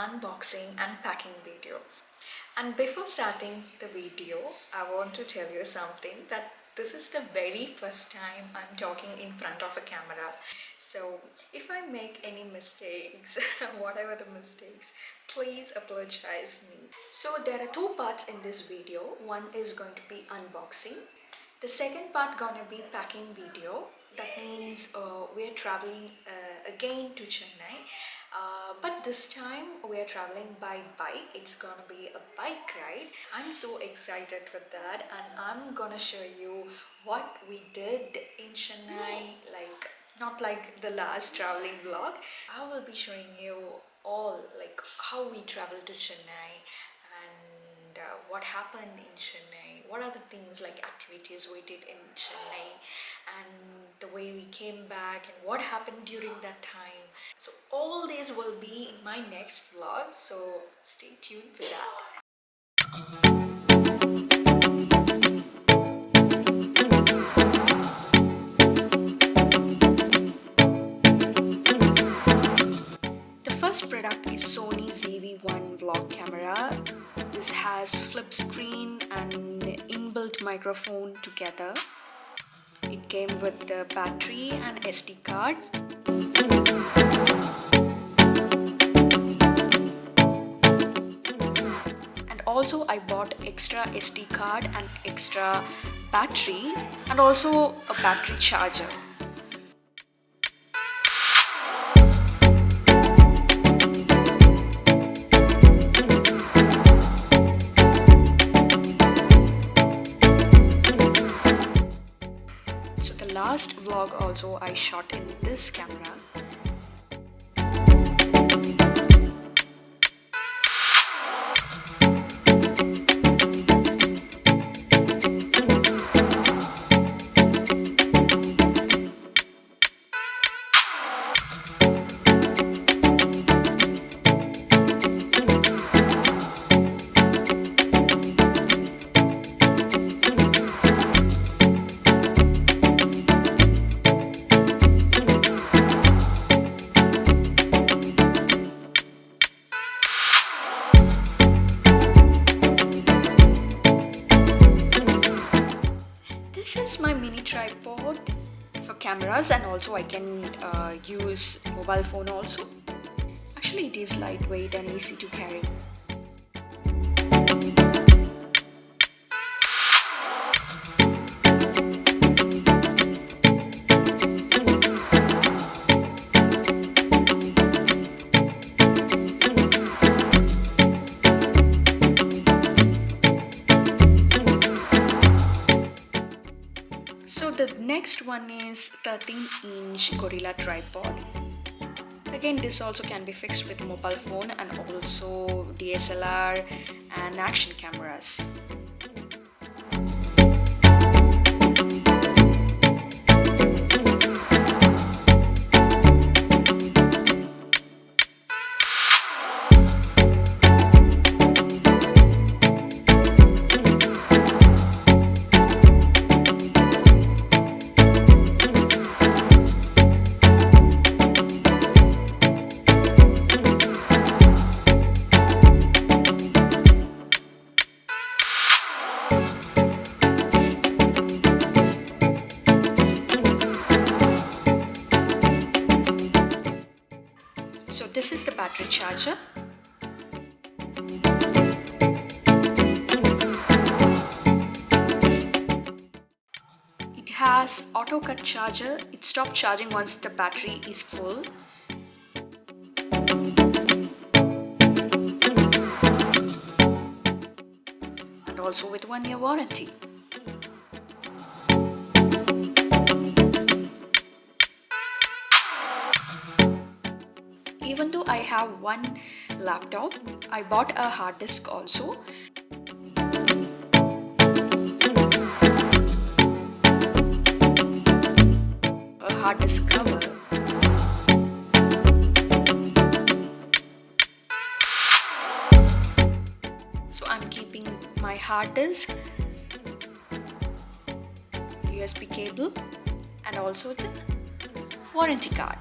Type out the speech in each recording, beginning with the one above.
unboxing and packing video. And before starting the video, I want to tell you something, that this is the very first time I'm talking in front of a camera. So if I make any mistakes, whatever the mistakes, please apologize me. So there are two parts in this video. One is going to be unboxing. The second part gonna be packing video. That means we're traveling again to Chennai. But this time we are traveling by bike. It's gonna be a bike ride. I'm so excited for that, and I'm gonna show you what we did in Chennai, like not like the last traveling vlog. I will be showing you all, like how we traveled to Chennai and what happened in Chennai, what are the things like activities we did in Chennai, and the way we came back and what happened during that time. So all these will be in my next vlog, so stay tuned for that. The first product is Sony ZV1 vlog camera. This has flip screen and inbuilt microphone together. It came with the battery and SD card. And also I bought extra SD card and extra battery and also a battery charger. So the last vlog also I shot in this camera. This is my mini tripod for cameras, and also I can use mobile phone also. Actually it is lightweight and easy to carry. So the next one is 13-inch Gorilla tripod. Again, this also can be fixed with mobile phone and also DSLR and action cameras. So this is the battery charger. It has auto cut charger. It stops charging once the battery is full. And also with 1-year warranty. Even though I have one laptop, I bought a hard disk also. A hard disk cover. So I'm keeping my hard disk, USB cable, and also the warranty card.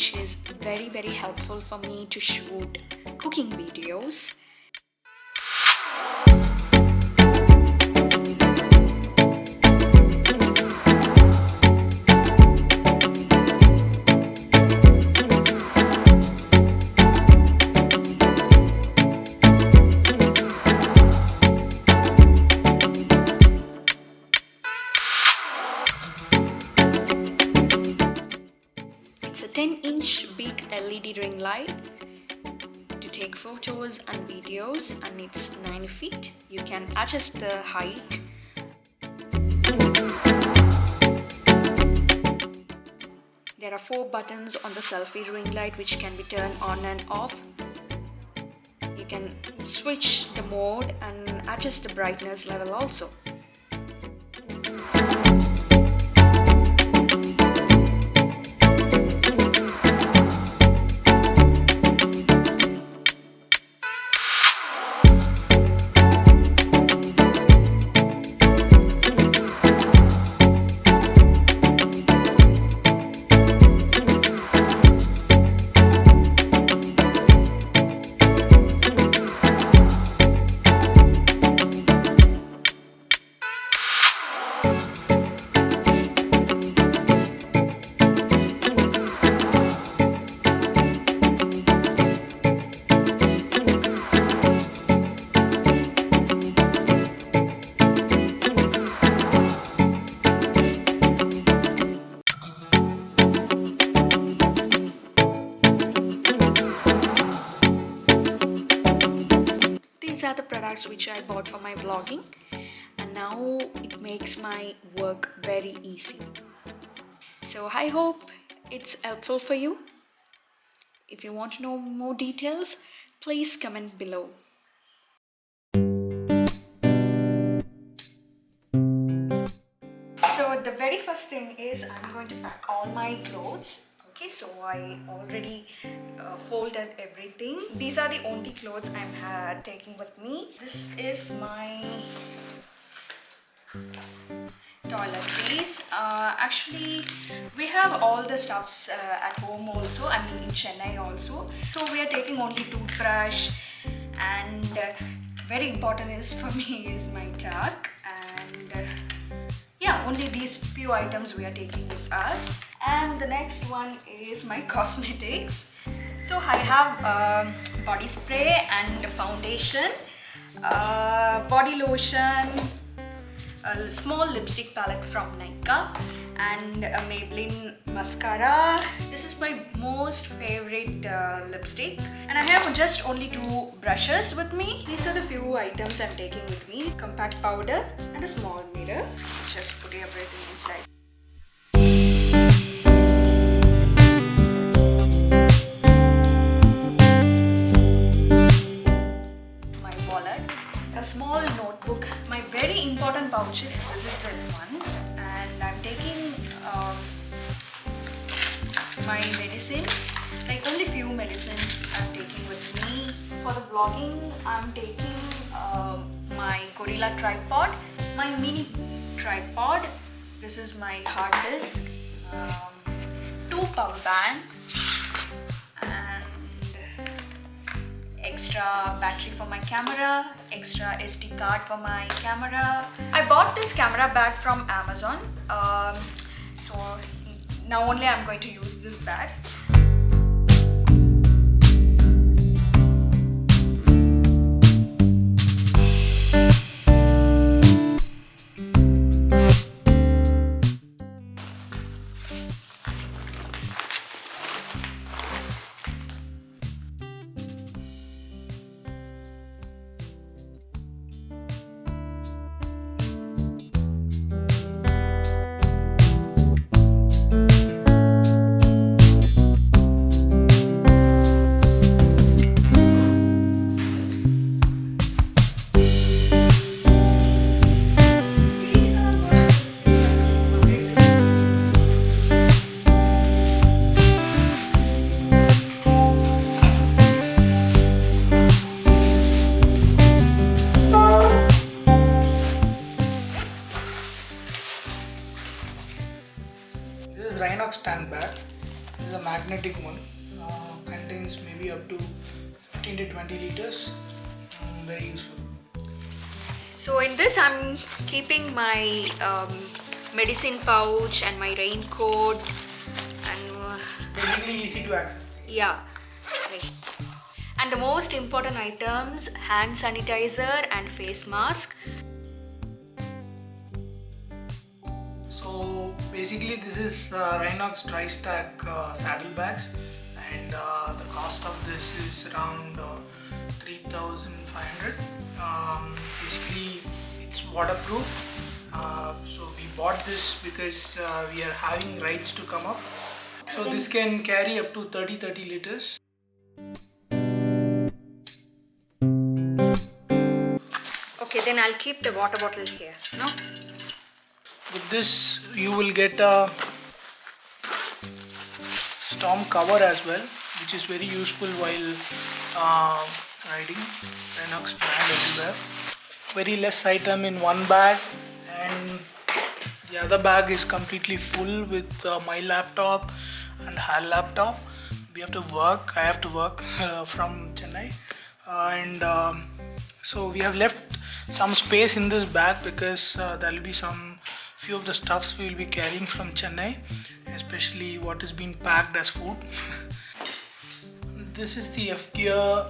which is very helpful for me to shoot cooking videos. It's a 10-inch big LED ring light to take photos and videos, and it's 9 feet. You can adjust the height. There are 4 buttons on the selfie ring light which can be turned on and off. You can switch the mode and adjust the brightness level also. These are the products which I bought for my vlogging, and now it makes my work very easy. So I hope it's helpful for you. If you want to know more details, please comment below. So the very first thing is I'm going to pack all my clothes. Okay, so I already folded everything. These are the only clothes I'm taking with me. This is my toiletries. Actually, we have all the stuffs at home also, I mean in Chennai also. So we are taking only toothbrush, and very important is for me is my towel, and yeah, only these few items we are taking with us. And the next one is my cosmetics. So I have body spray and foundation, body lotion, a small lipstick palette from Nykaa, and a Maybelline mascara. This is my most favorite lipstick, and I have just only 2 brushes with me. These are the few items I'm taking with me. Compact powder and a small mirror. Just put everything inside. My wallet, a small notebook. My very important pouches, this is the one, and I'm taking my medicines, like only few medicines I'm taking with me. For the vlogging, I'm taking my Gorilla tripod, my mini tripod. This is my hard disk, 2 power banks, and extra battery for my camera, extra SD card for my camera. I bought this camera bag from Amazon, so now only I'm going to use this bag. This is Rynox tank bag. This is a magnetic one. Contains maybe up to 15 to 20 liters. Very useful. So in this I'm keeping my medicine pouch and my raincoat and Basically easy to access things. yeah. Wait. And the most important items, hand sanitizer and face mask. So basically this is Rynox dry stack saddlebags, and the cost of this is around 3,500. Basically it's waterproof. So we bought this because we are having rides to come up. So this can carry up to 30 liters. Okay, then I'll keep the water bottle here, no? With this you will get a storm cover as well, which is very useful while riding. Rynox brand everywhere. Very less item in one bag, and the other bag is completely full with my laptop and her laptop. We have to work. I have to work from Chennai, and so we have left some space in this bag because there will be some few of the stuffs we will be carrying from Chennai, especially what is being packed as food. This is the F Gear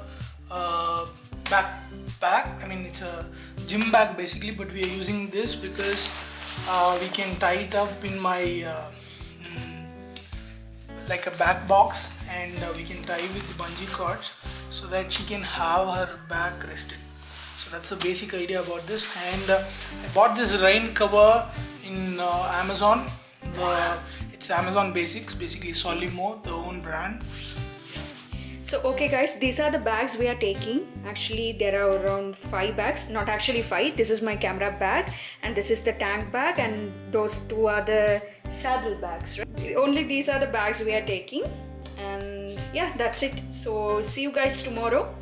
backpack. I mean, it's a gym bag basically, but we are using this because we can tie it up in my like a back box, and we can tie with the bungee cords so that she can have her back rested. So that's the basic idea about this. And I bought this rain cover in Amazon. It's Amazon Basics, basically Solimo, the own brand. So okay guys, these are the bags we are taking. Actually there are around 5 bags, not actually 5. This is my camera bag and this is the tank bag, and those two are the saddle bags, right? Only these are the bags we are taking, and yeah, that's it. So see you guys tomorrow.